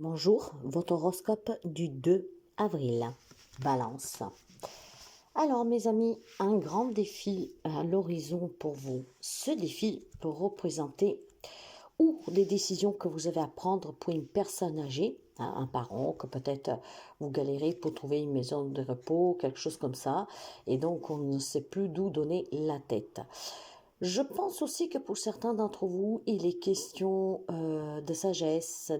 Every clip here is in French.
Bonjour, votre horoscope du 2 avril. Balance. Alors mes amis, un grand défi à l'horizon pour vous. Ce défi peut représenter ou des décisions que vous avez à prendre pour une personne âgée, un parent, que peut-être vous galérez pour trouver une maison de repos, quelque chose comme ça, et donc on ne sait plus d'où donner la tête. Je pense aussi que pour certains d'entre vous, il est question de sagesse,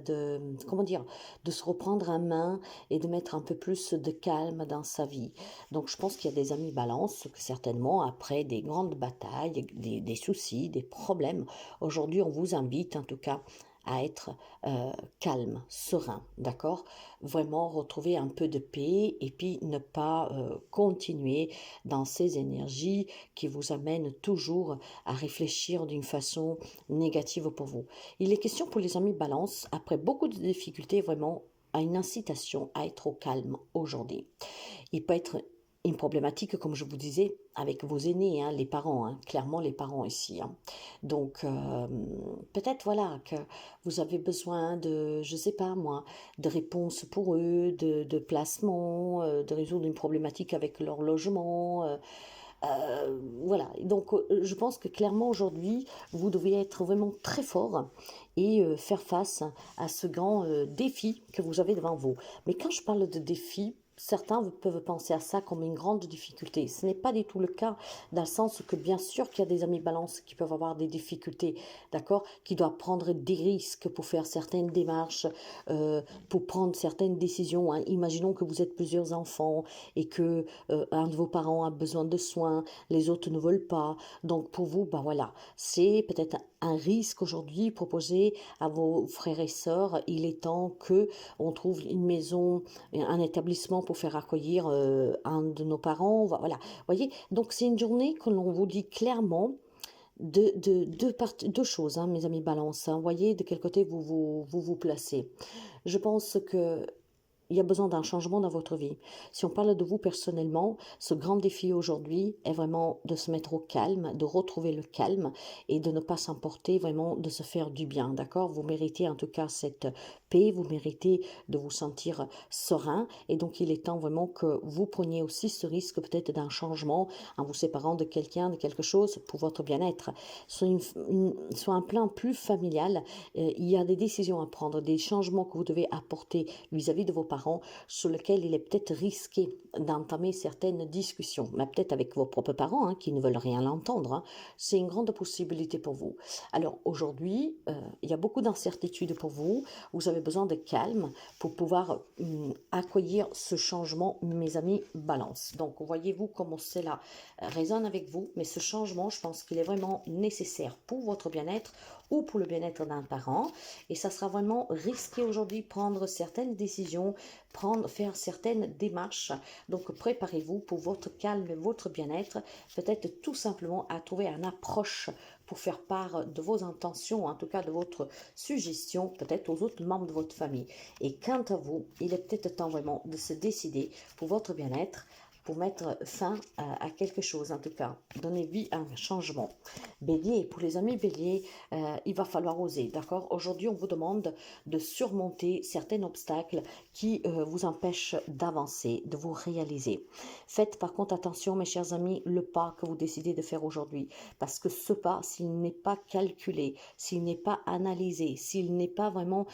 comment dire, de se reprendre en main et de mettre un peu plus de calme dans sa vie. Donc je pense qu'il y a des amis balance que certainement après des grandes batailles, des soucis, des problèmes, aujourd'hui on vous invite en tout cas à être calme, serein, d'accord? Vraiment retrouver un peu de paix et puis ne pas continuer dans ces énergies qui vous amènent toujours à réfléchir d'une façon négative pour vous. Il est question pour les amis balance, après beaucoup de difficultés, vraiment à une incitation à être au calme aujourd'hui. Il peut être une problématique, comme je vous disais, avec vos aînés, hein, les parents, hein, clairement les parents ici. Hein. Donc, peut-être, voilà, que vous avez besoin de, je sais pas moi, de réponses pour eux, de placements, de résoudre une problématique avec leur logement. Voilà, donc je pense que clairement aujourd'hui, vous devez être vraiment très fort et faire face à ce grand défi que vous avez devant vous. Mais quand je parle de défi, certains peuvent penser à ça comme une grande difficulté. Ce n'est pas du tout le cas, dans le sens que bien sûr qu'il y a des amis balance qui peuvent avoir des difficultés, d'accord, qui doivent prendre des risques pour faire certaines démarches, pour prendre certaines décisions. Hein. Imaginons que vous êtes plusieurs enfants et que un de vos parents a besoin de soins, les autres ne veulent pas. Donc pour vous, ben voilà, c'est peut-être un risque aujourd'hui proposé à vos frères et sœurs. Il est temps que on trouve une maison, un établissement pour faire accueillir un de nos parents. Voilà, vous voyez. Donc c'est une journée que l'on vous dit clairement deux choses, hein, mes amis balance. Hein. Voyez de quel côté vous placez. Je pense que il y a besoin d'un changement dans votre vie. Si on parle de vous personnellement, ce grand défi aujourd'hui est vraiment de se mettre au calme, de retrouver le calme et de ne pas s'emporter, vraiment de se faire du bien, d'accord? Vous méritez en tout cas cette paix, vous méritez de vous sentir serein et donc il est temps vraiment que vous preniez aussi ce risque peut-être d'un changement en vous séparant de quelqu'un, de quelque chose pour votre bien-être. Sur un plan plus familial, il y a des décisions à prendre, des changements que vous devez apporter vis-à-vis de vos parents sur lequel il est peut-être risqué d'entamer certaines discussions, mais peut-être avec vos propres parents hein, qui ne veulent rien l'entendre. Hein. C'est une grande possibilité pour vous. Alors aujourd'hui, il y a beaucoup d'incertitudes pour vous. Vous avez besoin de calme pour pouvoir accueillir ce changement, mes amis balance. Donc voyez-vous comment cela résonne avec vous, mais ce changement, je pense qu'il est vraiment nécessaire pour votre bien-être ou pour le bien-être d'un parent. Et ça sera vraiment risqué aujourd'hui prendre certaines décisions, faire certaines démarches. Donc préparez-vous pour votre calme et votre bien-être, peut-être tout simplement à trouver une approche pour faire part de vos intentions, en tout cas de votre suggestion, peut-être aux autres membres de votre famille. Et quant à vous, il est peut-être temps vraiment de se décider pour votre bien-être, pour mettre fin à quelque chose, en tout cas, donner vie à un changement. Bélier, pour les amis bélier, il va falloir oser, d'accord? Aujourd'hui, on vous demande de surmonter certains obstacles qui vous empêchent d'avancer, de vous réaliser. Faites par contre attention, mes chers amis, le pas que vous décidez de faire aujourd'hui, parce que ce pas, s'il n'est pas calculé, s'il n'est pas analysé, s'il n'est pas vraiment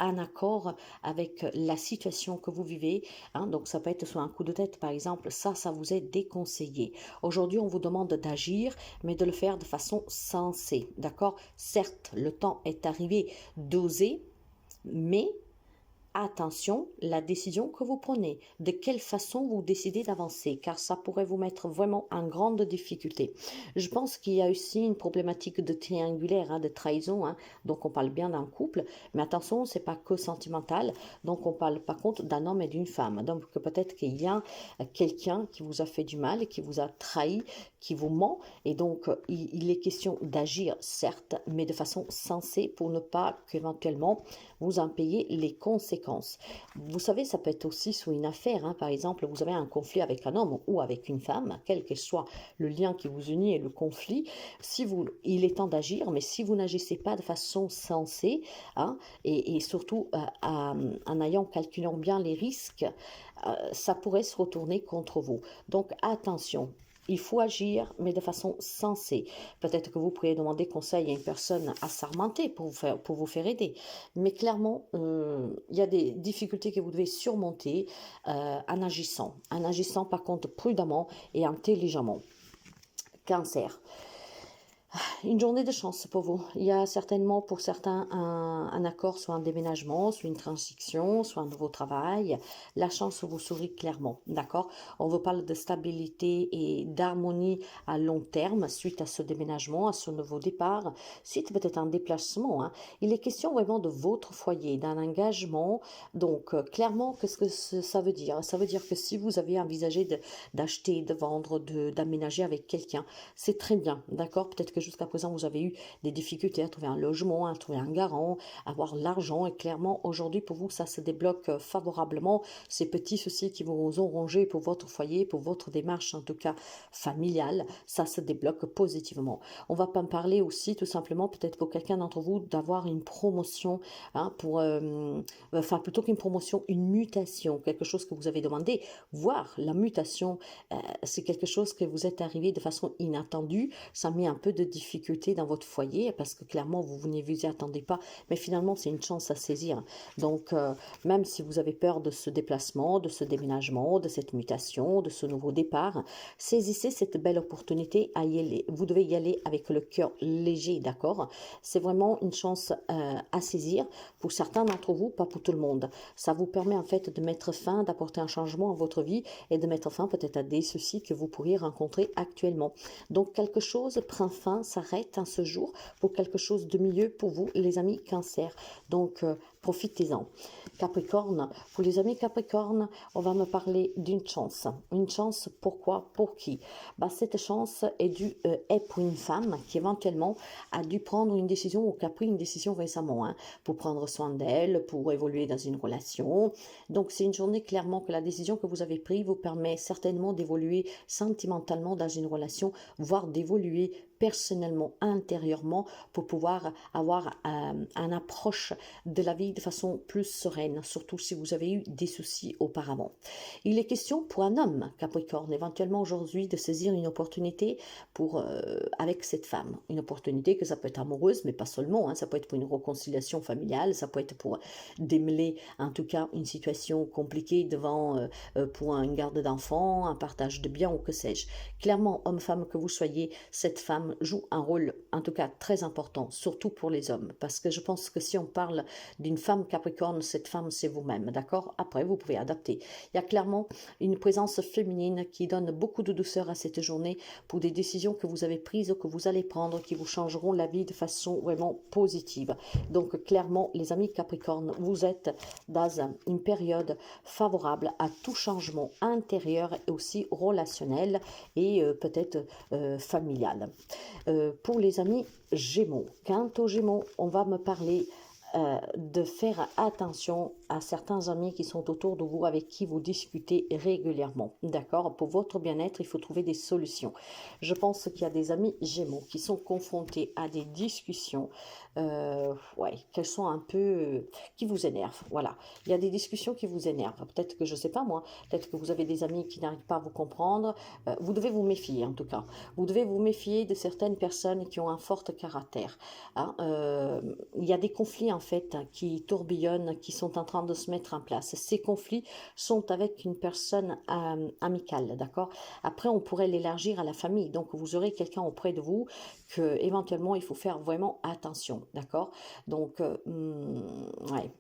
en accord avec la situation que vous vivez, hein, donc ça peut être sur un coup de tête par exemple, ça vous est déconseillé. Aujourd'hui, on vous demande d'agir, mais de le faire de façon sensée, d'accord? Certes, le temps est arrivé d'oser, mais attention, la décision que vous prenez, de quelle façon vous décidez d'avancer, car ça pourrait vous mettre vraiment en grande difficulté. Je pense qu'il y a aussi une problématique de triangulaire, hein, de trahison, hein, donc on parle bien d'un couple, mais attention, c'est pas que sentimental, donc on parle par contre d'un homme et d'une femme, donc peut-être qu'il y a quelqu'un qui vous a fait du mal, qui vous a trahi, qui vous ment, et donc il est question d'agir, certes, mais de façon sensée pour ne pas qu'éventuellement vous en payiez les conséquences. conséquences. Vous savez, ça peut être aussi sous une affaire, hein. Par exemple, vous avez un conflit avec un homme ou avec une femme, quel que soit le lien qui vous unit et le conflit. Si vous, il est temps d'agir, mais si vous n'agissez pas de façon sensée, hein, et surtout en ayant calculant bien les risques, ça pourrait se retourner contre vous. Donc attention. Il faut agir, mais de façon sensée. Peut-être que vous pourriez demander conseil à une personne assermentée pour vous faire aider. Mais clairement, il y a des difficultés que vous devez surmonter en agissant. En agissant par contre prudemment et intelligemment. Cancer. Une journée de chance pour vous. Il y a certainement pour certains un accord, soit un déménagement, soit une transition, soit un nouveau travail. La chance vous sourit clairement, d'accord? On vous parle de stabilité et d'harmonie à long terme suite à ce déménagement, à ce nouveau départ, suite peut-être à un déplacement, hein. Il est question vraiment de votre foyer, d'un engagement. Donc, clairement, qu'est-ce que ça veut dire? Ça veut dire que si vous avez envisagé d'acheter, de vendre, d'aménager avec quelqu'un, c'est très bien, d'accord? Peut-être que jusqu'à présent, vous avez eu des difficultés à trouver un logement, à trouver un garant, à avoir l'argent. Et clairement, aujourd'hui, pour vous, ça se débloque favorablement. Ces petits soucis qui vous ont rongé pour votre foyer, pour votre démarche, en tout cas familiale, ça se débloque positivement. On va pas me parler aussi, tout simplement, peut-être pour quelqu'un d'entre vous, d'avoir une promotion, hein, enfin, plutôt qu'une promotion, une mutation, quelque chose que vous avez demandé, voire la mutation, c'est quelque chose que vous êtes arrivé de façon inattendue. Ça met un peu de difficulté dans votre foyer parce que clairement vous ne vous y attendez pas, mais finalement c'est une chance à saisir. Donc même si vous avez peur de ce déplacement, de ce déménagement, de cette mutation, de ce nouveau départ, saisissez cette belle opportunité à y aller. Vous devez y aller avec le cœur léger, d'accord? C'est vraiment une chance à saisir pour certains d'entre vous, pas pour tout le monde. Ça vous permet en fait de mettre fin, d'apporter un changement à votre vie et de mettre fin peut-être à des soucis que vous pourriez rencontrer actuellement. Donc quelque chose prend fin, s'arrête en ce jour pour quelque chose de mieux pour vous, les amis Cancer. Donc profitez-en. Capricorne, pour les amis Capricorne, on va me parler d'une chance. Une chance, pourquoi? Pour qui? Bah, cette chance est pour une femme qui éventuellement a dû prendre une décision ou qui a pris une décision récemment, hein, pour prendre soin d'elle, pour évoluer dans une relation. Donc c'est une journée clairement que la décision que vous avez prise vous permet certainement d'évoluer sentimentalement dans une relation, voire d'évoluer personnellement, intérieurement, pour pouvoir avoir une approche de la vie de façon plus sereine, surtout si vous avez eu des soucis auparavant. Il est question pour un homme Capricorne, éventuellement aujourd'hui, de saisir une opportunité avec cette femme. Une opportunité que ça peut être amoureuse, mais pas seulement, hein, ça peut être pour une réconciliation familiale, ça peut être pour démêler en tout cas une situation compliquée pour une garde d'enfants, un partage de biens ou que sais-je. Clairement, homme-femme que vous soyez, cette femme joue un rôle en tout cas très important, surtout pour les hommes, parce que je pense que si on parle d'une femme Capricorne, cette femme c'est vous-même, d'accord? Après vous pouvez adapter. Il y a clairement une présence féminine qui donne beaucoup de douceur à cette journée pour des décisions que vous avez prises, que vous allez prendre, qui vous changeront la vie de façon vraiment positive. Donc clairement les amis Capricorne, vous êtes dans une période favorable à tout changement intérieur et aussi relationnel et peut-être familial. Pour les amis Gémeaux, quant aux Gémeaux, on va me parler de faire attention à certains amis qui sont autour de vous, avec qui vous discutez régulièrement. D'accord? Pour votre bien-être, il faut trouver des solutions. Je pense qu'il y a des amis Gémeaux qui sont confrontés à des discussions qu'elles sont un peu... qui vous énervent. Voilà. Il y a des discussions qui vous énervent. Peut-être que, je ne sais pas moi, peut-être que vous avez des amis qui n'arrivent pas à vous comprendre. Vous devez vous méfier en tout cas. Vous devez vous méfier de certaines personnes qui ont un fort caractère. Hein? Il y a des conflits en fait qui tourbillonnent, qui sont en train de se mettre en place. Ces conflits sont avec une personne amicale, d'accord? Après, on pourrait l'élargir à la famille. Donc, vous aurez quelqu'un auprès de vous que éventuellement il faut faire vraiment attention, d'accord? Donc, ouais.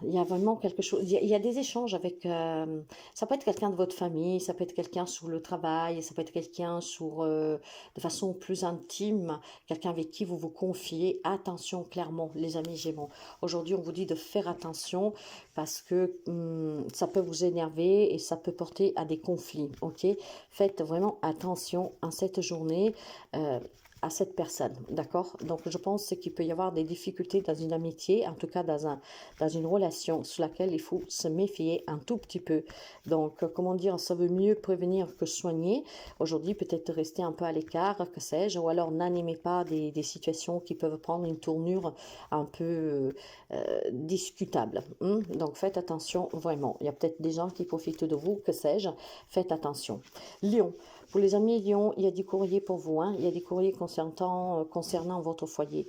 Il y a vraiment quelque chose, il y a des échanges avec, ça peut être quelqu'un de votre famille, ça peut être quelqu'un sur le travail, ça peut être quelqu'un de façon plus intime, quelqu'un avec qui vous vous confiez. Attention clairement les amis Gémeaux. Aujourd'hui on vous dit de faire attention parce que ça peut vous énerver et ça peut porter à des conflits, ok? Faites vraiment attention en cette journée. à cette personne, d'accord? Donc, je pense qu'il peut y avoir des difficultés dans une amitié, en tout cas dans une relation sur laquelle il faut se méfier un tout petit peu. Donc, comment dire, ça veut mieux prévenir que soigner. Aujourd'hui, peut-être rester un peu à l'écart, que sais-je, ou alors n'animez pas des situations qui peuvent prendre une tournure un peu discutable. Donc, faites attention vraiment. Il y a peut-être des gens qui profitent de vous, que sais-je. Faites attention. Lion. Pour les amis Lion, il y a du courrier pour vous. Il y a des courriers concernant votre foyer.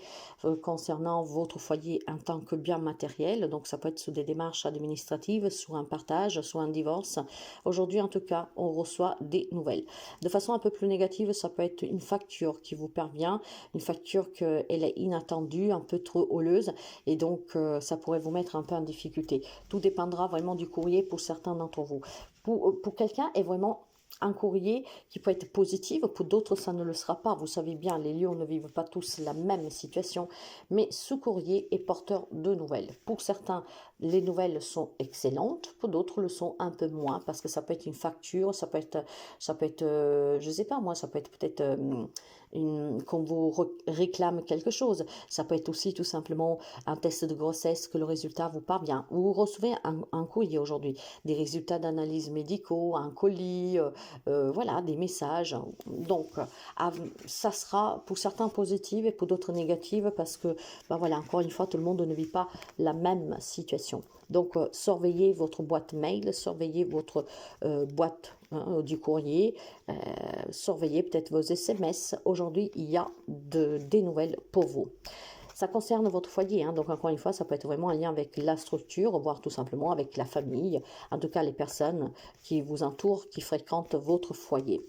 Concernant votre foyer en tant que bien matériel. Donc, ça peut être sous des démarches administratives, sous un partage, sous un divorce. Aujourd'hui, en tout cas, on reçoit des nouvelles. De façon un peu plus négative, ça peut être une facture qui vous parvient, une facture qu'elle est inattendue, un peu trop hauleuse, et donc ça pourrait vous mettre un peu en difficulté. Tout dépendra vraiment du courrier pour certains d'entre vous. Pour quelqu'un est vraiment un courrier qui peut être positif, pour d'autres ça ne le sera pas. Vous savez bien, les lions ne vivent pas tous la même situation, mais ce courrier est porteur de nouvelles. Pour certains, les nouvelles sont excellentes, pour d'autres le sont un peu moins, parce que ça peut être une facture, ça peut être je sais pas moi, ça peut être peut-être qu'on vous réclame quelque chose. Ça peut être aussi tout simplement un test de grossesse que le résultat vous parvient. Vous recevez un courrier aujourd'hui, des résultats d'analyse médicaux, un colis, voilà, des messages. Donc, ça sera pour certains positif et pour d'autres négatif parce que, ben voilà, encore une fois, tout le monde ne vit pas la même situation. Donc, surveillez votre boîte mail, surveillez votre boîte du courrier, surveillez peut-être vos SMS. Aujourd'hui, il y a des nouvelles pour vous. Ça concerne votre foyer, donc encore une fois, ça peut être vraiment un lien avec la structure, voire tout simplement avec la famille, en tout cas les personnes qui vous entourent, qui fréquentent votre foyer.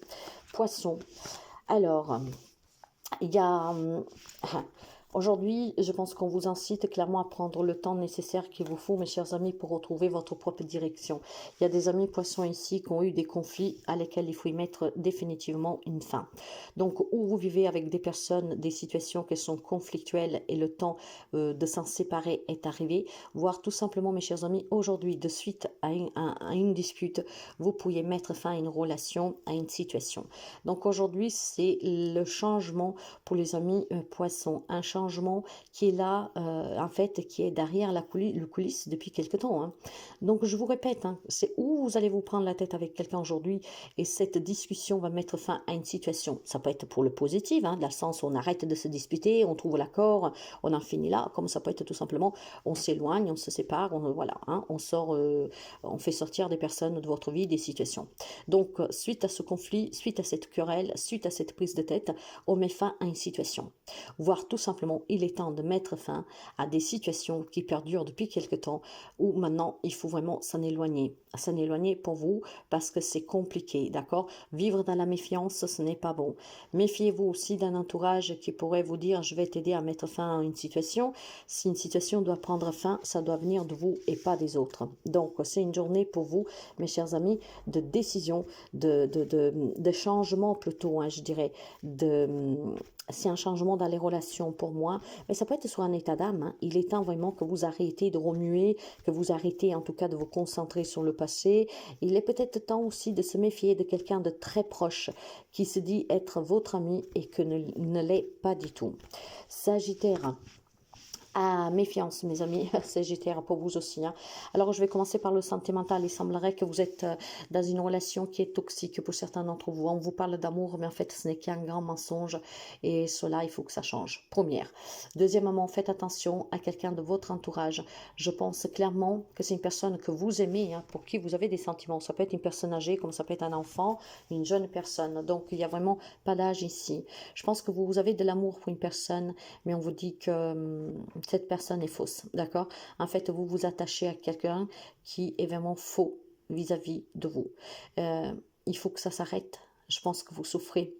Poisson, alors, il y a... Aujourd'hui, je pense qu'on vous incite clairement à prendre le temps nécessaire qu'il vous faut, mes chers amis, pour retrouver votre propre direction. Il y a des amis poissons ici qui ont eu des conflits à lesquels il faut y mettre définitivement une fin. Donc, où vous vivez avec des personnes, des situations qui sont conflictuelles et le temps de s'en séparer est arrivé, voire tout simplement, mes chers amis, aujourd'hui, de suite à une dispute, vous pourriez mettre fin à une relation, à une situation. Donc, aujourd'hui, c'est le changement pour les amis poissons, un changement qui est là, en fait, qui est derrière le coulisse depuis quelque temps. Donc, je vous répète, c'est où vous allez vous prendre la tête avec quelqu'un aujourd'hui et cette discussion va mettre fin à une situation. Ça peut être pour le positif, dans le sens où on arrête de se disputer, on trouve l'accord, on en finit là, comme ça peut être tout simplement, on s'éloigne, on se sépare, voilà, on sort, on fait sortir des personnes de votre vie, des situations. Donc, suite à ce conflit, suite à cette querelle, suite à cette prise de tête, on met fin à une situation. Voire tout simplement, il est temps de mettre fin à des situations qui perdurent depuis quelque temps, où maintenant, il faut vraiment s'en éloigner pour vous, parce que c'est compliqué, d'accord? Vivre dans la méfiance, ce n'est pas bon. Méfiez-vous aussi d'un entourage qui pourrait vous dire, je vais t'aider à mettre fin à une situation. Si une situation doit prendre fin, ça doit venir de vous et pas des autres. Donc, c'est une journée pour vous, mes chers amis, de décision, de changement plutôt, je dirais, c'est un changement dans les relations pour moi, mais ça peut être sur un état d'âme. Il est temps vraiment que vous arrêtez de remuer, que vous arrêtez en tout cas de vous concentrer sur le passé. Il est peut-être temps aussi de se méfier de quelqu'un de très proche qui se dit être votre ami et que ne l'est pas du tout. Sagittaire. Méfiance, mes amis, Sagittaire, pour vous aussi. Alors, je vais commencer par le sentimental. Il semblerait que vous êtes dans une relation qui est toxique pour certains d'entre vous. On vous parle d'amour, mais en fait, ce n'est qu'un grand mensonge. Et cela, il faut que ça change. Première. Deuxièmement, faites attention à quelqu'un de votre entourage. Je pense clairement que c'est une personne que vous aimez, pour qui vous avez des sentiments. Ça peut être une personne âgée, comme ça peut être un enfant, une jeune personne. Donc, il n'y a vraiment pas d'âge ici. Je pense que vous avez de l'amour pour une personne, mais on vous dit que cette personne est fausse, d'accord? En fait, vous vous attachez à quelqu'un qui est vraiment faux vis-à-vis de vous. Il faut que ça s'arrête. Je pense que vous souffrez.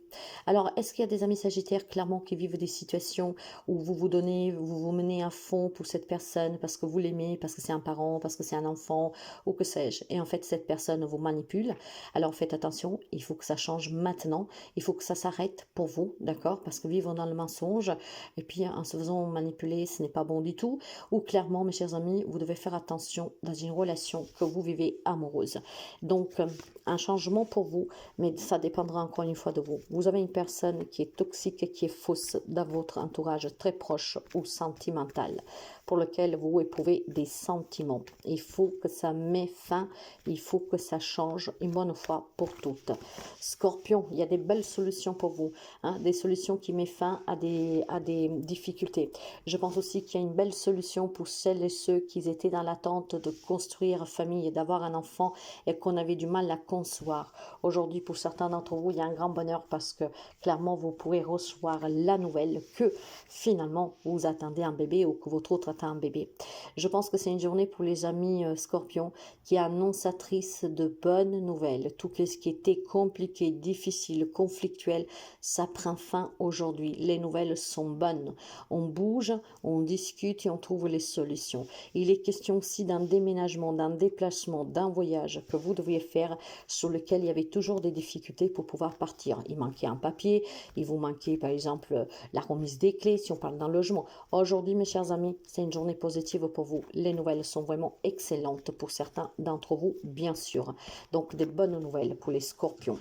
Alors, est-ce qu'il y a des amis sagittaires clairement qui vivent des situations où vous vous menez à fond pour cette personne parce que vous l'aimez, parce que c'est un parent, parce que c'est un enfant, ou que sais-je. Et en fait, cette personne vous manipule. Alors, faites attention, il faut que ça change maintenant. Il faut que ça s'arrête pour vous, d'accord? Parce que vivre dans le mensonge, et puis en se faisant manipuler, ce n'est pas bon du tout. Ou clairement, mes chers amis, vous devez faire attention dans une relation que vous vivez amoureuse. Donc, un changement pour vous, mais ça dépendra encore une fois de vous. Vous vous avez une personne qui est toxique, qui est fausse dans votre entourage très proche ou sentimental, pour lequel vous éprouvez des sentiments. Il faut que ça mette fin, il faut que ça change une bonne fois pour toutes. Scorpion, il y a des belles solutions pour vous, hein, des solutions qui mettent fin à des difficultés. Je pense aussi qu'il y a une belle solution pour celles et ceux qui étaient dans l'attente de construire famille, d'avoir un enfant et qu'on avait du mal à concevoir. Aujourd'hui, pour certains d'entre vous, il y a un grand bonheur parce que clairement, vous pourrez recevoir la nouvelle que finalement, vous attendez un bébé ou que votre autre attend un bébé. Je pense que c'est une journée pour les amis scorpions qui est annonçatrice de bonnes nouvelles. Tout ce qui était compliqué, difficile, conflictuel, ça prend fin aujourd'hui. Les nouvelles sont bonnes. On bouge, on discute et on trouve les solutions. Il est question aussi d'un déménagement, d'un déplacement, d'un voyage que vous devriez faire sur lequel il y avait toujours des difficultés pour pouvoir partir. Il manquait un papier, il vous manquait par exemple la remise des clés si on parle d'un logement. Aujourd'hui, mes chers amis, c'est une journée positive pour vous. Les nouvelles sont vraiment excellentes pour certains d'entre vous, bien sûr. Donc, des bonnes nouvelles pour les scorpions.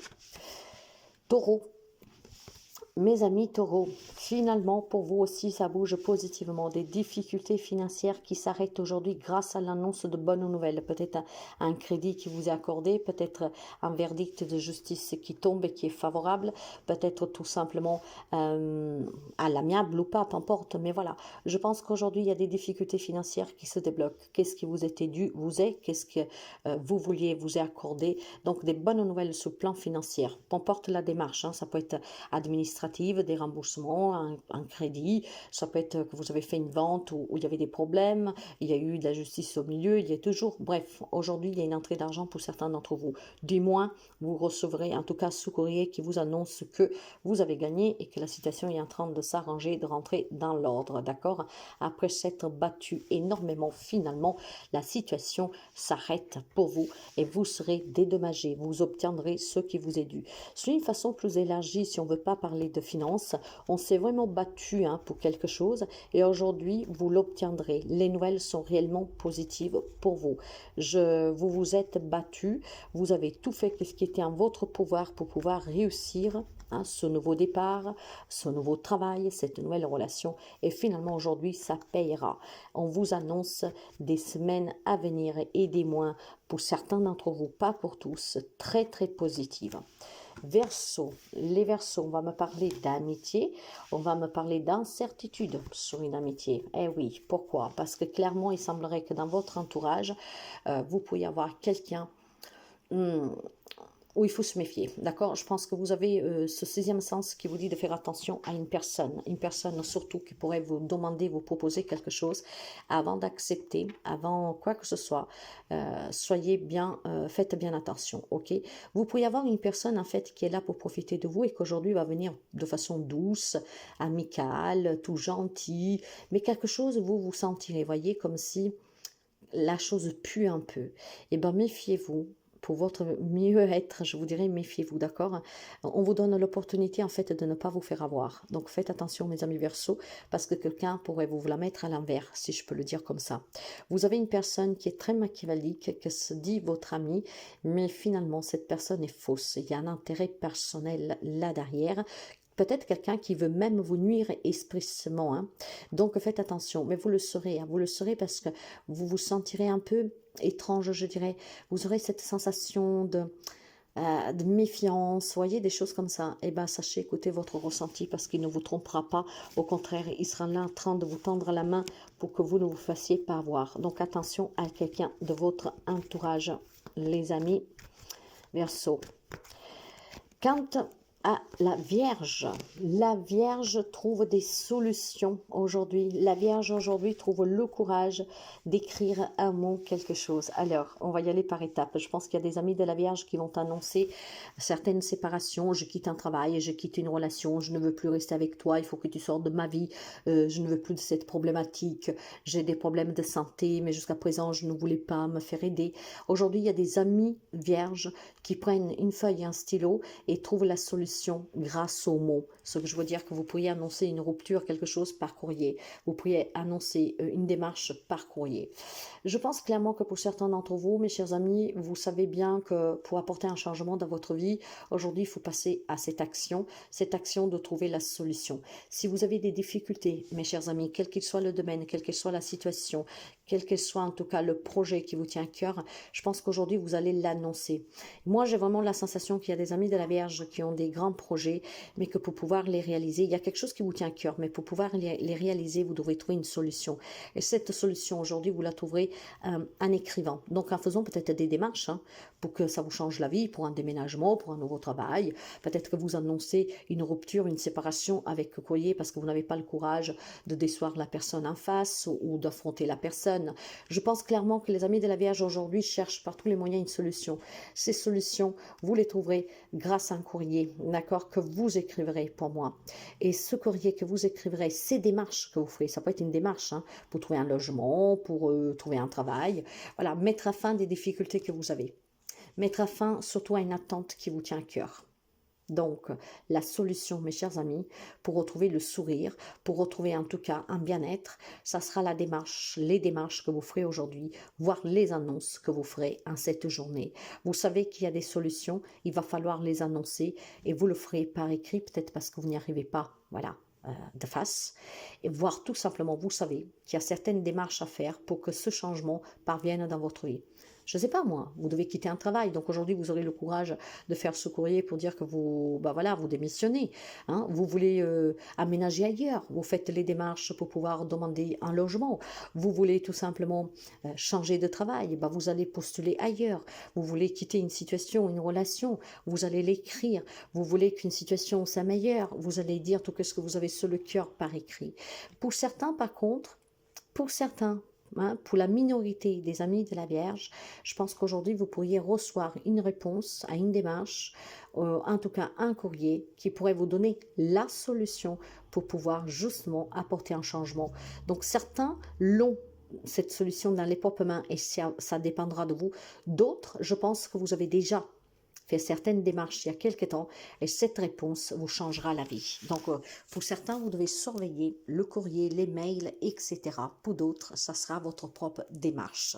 Taureau. Mes amis taureaux, finalement pour vous aussi ça bouge positivement, des difficultés financières qui s'arrêtent aujourd'hui grâce à l'annonce de bonnes nouvelles, peut-être un crédit qui vous est accordé, peut-être un verdict de justice qui tombe et qui est favorable, peut-être tout simplement à l'amiable ou pas, t'importe, mais voilà, je pense qu'aujourd'hui il y a des difficultés financières qui se débloquent, qu'est-ce qui vous était dû, vous est, qu'est-ce que vous vouliez vous est accordé, donc des bonnes nouvelles sur le plan financier, qu'importe la démarche, hein, ça peut être administratif, des remboursements, un crédit, ça peut être que vous avez fait une vente où il y avait des problèmes, il y a eu de la justice au milieu, il y a toujours, bref, aujourd'hui il y a une entrée d'argent pour certains d'entre vous. Du moins, vous recevrez en tout cas ce courrier qui vous annonce que vous avez gagné et que la situation est en train de s'arranger, de rentrer dans l'ordre, d'accord? Après s'être battu énormément, finalement, la situation s'arrête pour vous et vous serez dédommagé, vous obtiendrez ce qui vous est dû. C'est une façon plus élargie, si on ne veut pas parler de finances, on s'est vraiment battu pour quelque chose et aujourd'hui vous l'obtiendrez. Les nouvelles sont réellement positives pour vous. Vous vous êtes battu, vous avez tout fait ce qui était en votre pouvoir pour pouvoir réussir ce nouveau départ, ce nouveau travail, cette nouvelle relation et finalement aujourd'hui ça payera. On vous annonce des semaines à venir et des mois pour certains d'entre vous, pas pour tous, très très positives. Verseau, les Verseaux, on va me parler d'amitié, on va me parler d'incertitude sur une amitié. Eh oui, pourquoi? Parce que clairement, il semblerait que dans votre entourage, vous pourriez avoir quelqu'un où il faut se méfier, d'accord? Je pense que vous avez ce sixième sens qui vous dit de faire attention à une personne surtout qui pourrait vous demander, vous proposer quelque chose avant d'accepter, avant quoi que ce soit. Soyez bien, faites bien attention, ok? Vous pouvez avoir une personne en fait qui est là pour profiter de vous et qu'aujourd'hui va venir de façon douce, amicale, tout gentil, mais quelque chose vous vous sentirez, voyez, comme si la chose pue un peu. Eh bien, méfiez-vous. Pour votre mieux-être, je vous dirais, méfiez-vous, d'accord? On vous donne l'opportunité, en fait, de ne pas vous faire avoir. Donc, faites attention, mes amis Verseaux, parce que quelqu'un pourrait vous la mettre à l'envers, si je peux le dire comme ça. Vous avez une personne qui est très machiavélique, qui se dit votre ami, mais finalement, cette personne est fausse. Il y a un intérêt personnel là derrière. Peut-être quelqu'un qui veut même vous nuire expressément. Donc, faites attention. Mais vous le saurez. Vous le saurez parce que vous vous sentirez un peu étrange, je dirais. Vous aurez cette sensation de méfiance, voyez, des choses comme ça. Eh bien, sachez, écoutez votre ressenti parce qu'il ne vous trompera pas. Au contraire, il sera là en train de vous tendre la main pour que vous ne vous fassiez pas avoir. Donc, attention à quelqu'un de votre entourage, les amis Verseau. Quand la Vierge trouve des solutions aujourd'hui. La Vierge aujourd'hui trouve le courage d'écrire un mot, quelque chose. Alors, on va y aller par étapes. Je pense qu'il y a des amis de la Vierge qui vont annoncer certaines séparations. Je quitte un travail, je quitte une relation, je ne veux plus rester avec toi, il faut que tu sortes de ma vie, je ne veux plus de cette problématique, j'ai des problèmes de santé, mais jusqu'à présent, je ne voulais pas me faire aider. Aujourd'hui, il y a des amis Vierges qui prennent une feuille et un stylo et trouvent la solution solution grâce aux mots. Ce que je veux dire que vous pourriez annoncer une rupture, quelque chose par courrier. Vous pourriez annoncer une démarche par courrier. Je pense clairement que pour certains d'entre vous, mes chers amis, vous savez bien que pour apporter un changement dans votre vie, aujourd'hui, il faut passer à cette action de trouver la solution. Si vous avez des difficultés, mes chers amis, quel qu'il soit le domaine, quelle que soit la situation, quel que soit en tout cas le projet qui vous tient à cœur, je pense qu'aujourd'hui, vous allez l'annoncer. Moi, j'ai vraiment la sensation qu'il y a des amis de la Vierge qui ont des grands projets, mais que pour pouvoir les réaliser, il y a quelque chose qui vous tient à cœur, mais pour pouvoir les réaliser, vous devrez trouver une solution. Et cette solution, aujourd'hui, vous la trouverez en écrivant. Donc, en faisant peut-être des démarches pour que ça vous change la vie, pour un déménagement, pour un nouveau travail. Peut-être que vous annoncez une rupture, une séparation avec le courrier parce que vous n'avez pas le courage de décevoir la personne en face ou d'affronter la personne. Je pense clairement que les amis de la Vierge aujourd'hui cherchent par tous les moyens une solution. Ces solutions, vous les trouverez grâce à un courrier, d'accord, que vous écriverez pour moi. Et ce courrier que vous écriverez, ces démarches que vous ferez, ça peut être une démarche pour trouver un logement, pour trouver un travail, voilà, mettre à fin des difficultés que vous avez. Mettre à fin surtout à une attente qui vous tient à cœur. Donc, la solution, mes chers amis, pour retrouver le sourire, pour retrouver en tout cas un bien-être, ça sera la démarche, les démarches que vous ferez aujourd'hui, voire les annonces que vous ferez en cette journée. Vous savez qu'il y a des solutions, il va falloir les annoncer et vous le ferez par écrit, peut-être parce que vous n'y arrivez pas, voilà, de face, et voir tout simplement, vous savez qu'il y a certaines démarches à faire pour que ce changement parvienne dans votre vie. Je ne sais pas moi, vous devez quitter un travail, donc aujourd'hui vous aurez le courage de faire ce courrier pour dire que vous, voilà, vous démissionnez, vous voulez aménager ailleurs, vous faites les démarches pour pouvoir demander un logement, vous voulez tout simplement changer de travail, vous allez postuler ailleurs, vous voulez quitter une situation, une relation, vous allez l'écrire, vous voulez qu'une situation soit meilleure, vous allez dire tout ce que vous avez sur le cœur par écrit. Pour certains par contre, pour la minorité des amis de la Vierge, je pense qu'aujourd'hui, vous pourriez recevoir une réponse à une démarche, en tout cas un courrier qui pourrait vous donner la solution pour pouvoir justement apporter un changement. Donc certains l'ont, cette solution dans les propres mains, et ça dépendra de vous. D'autres, je pense que vous avez déjà fait certaines démarches il y a quelque temps et cette réponse vous changera la vie. Donc, pour certains, vous devez surveiller le courrier, les mails, etc. Pour d'autres, ça sera votre propre démarche.